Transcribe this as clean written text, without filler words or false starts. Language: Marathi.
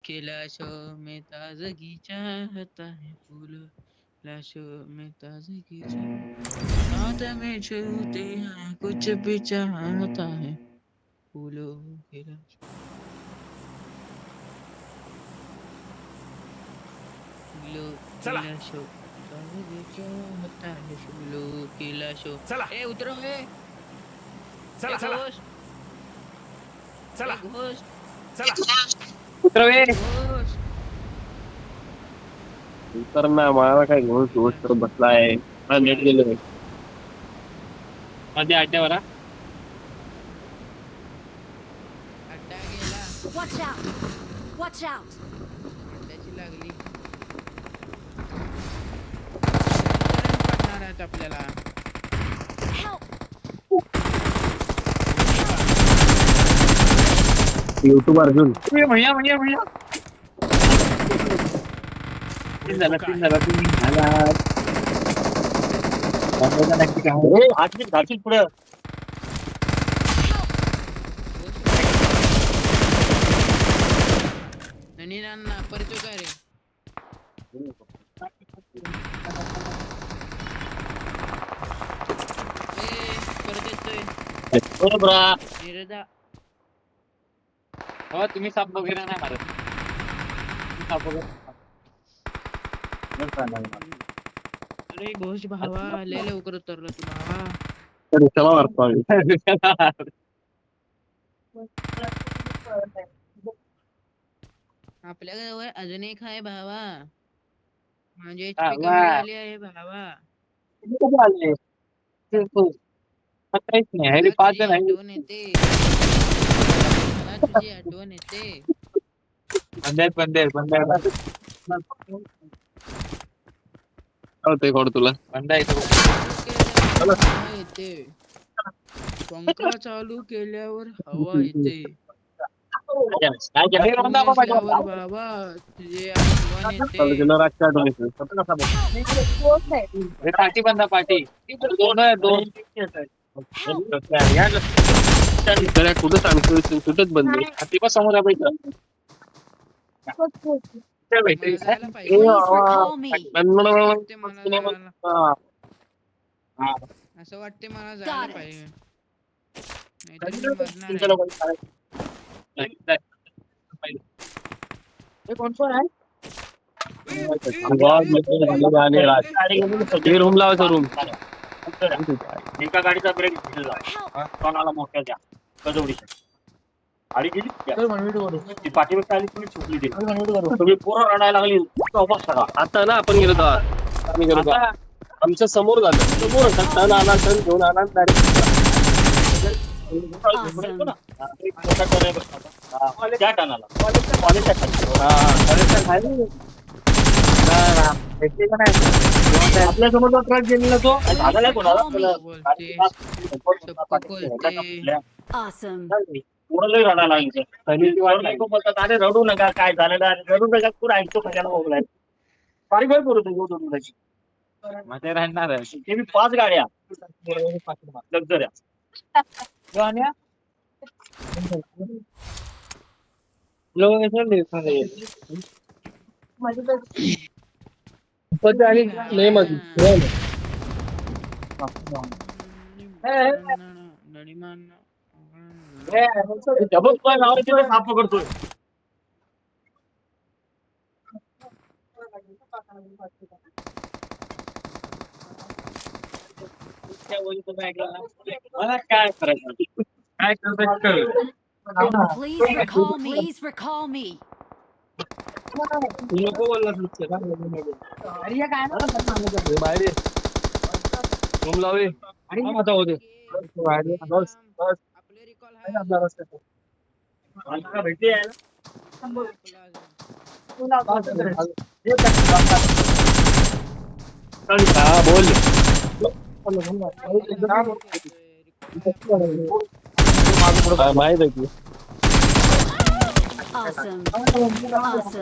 के लाशों में ताजगी चाहता है फूलों लाशों में ताजगी साथ में छूते हैं कुछ भी चाहता है फूलों के लाशों चला ताजगी चाहता है फूलों की लाशों चला ए उतरो ए चला चला घोष चला घोष चला उतरवे घोष उतर ना मला काय घोष घोष करत बसलाय हा नेट गेलोय मध्ये अड्ड्यावर हा अड्डा गेला Watch out! Watch out! अड्ड्याची लागली पडणार आहेत आपल्याला Help! युट्यूब अर्जुन भैया भैया भैया तीन झाला नक्की काय आठवीत पुढे ननीनांना परतो काय रे परत येतोय निरदा हो तुम्ही साप वगैरे नाही मारत साप वगैरे अरे घोष भावा लय लवकर उतरला तू भावा चला मारतो आपल्या जवळ अजून एक आहे भावा म्हणजे हा, HP वा. कमी झाली आहे भावा आले काहीच नाही हरी पाच जण आहे आठवण येते मला तुझी आठवण येते बंद होते खोड तुला येते पंखा चालू केल्यावर हवा येते बाबा तुझे आठवण येते पाठी बंद पाठी दोन कुठं सांगतो कुठंच बंद हाती पण समोर आहे मला जायला पाहिजे Please recall me. वाटते असं वाटते मला जायला Got it. पाहिजे नाहीतर मी मरणार आहे. रूम लावायचा रूम एका गाडीचा ब्रेक कोणाला मोठ्या द्या कजवडीच्या गाडी गेली ती पाठीवर आली तुम्ही सुटली ती तुम्ही पोरं रडायला लागली उपास करा आता ना आपण गेलो आम्ही गेलो आमच्या समोर झालं समोर टन आला टन घेऊन आला त्या टाणाला कॉलेजच्या आपल्या समोरचा ट्रक गेलेला तो झाला कोणाला Awesome. पोरं लई रडायला लागली बोलतात अरे रडू नका काय झालं रडू नका कुठं ऐकतो कशाला मोबाईल बारीक बारीक बोलतो गोदूची मध्ये राहणार ते मी 5 गाड्या लक्झऱ्या साफ पकडतोय मला काय करायचं काय करायचं Please recall me. Please recall me. नको बोलला बाहेर रूम लावे माझा होते आपले रिकॉल आहे भेटी हा बोल माहित आहे की Awesome. Awesome.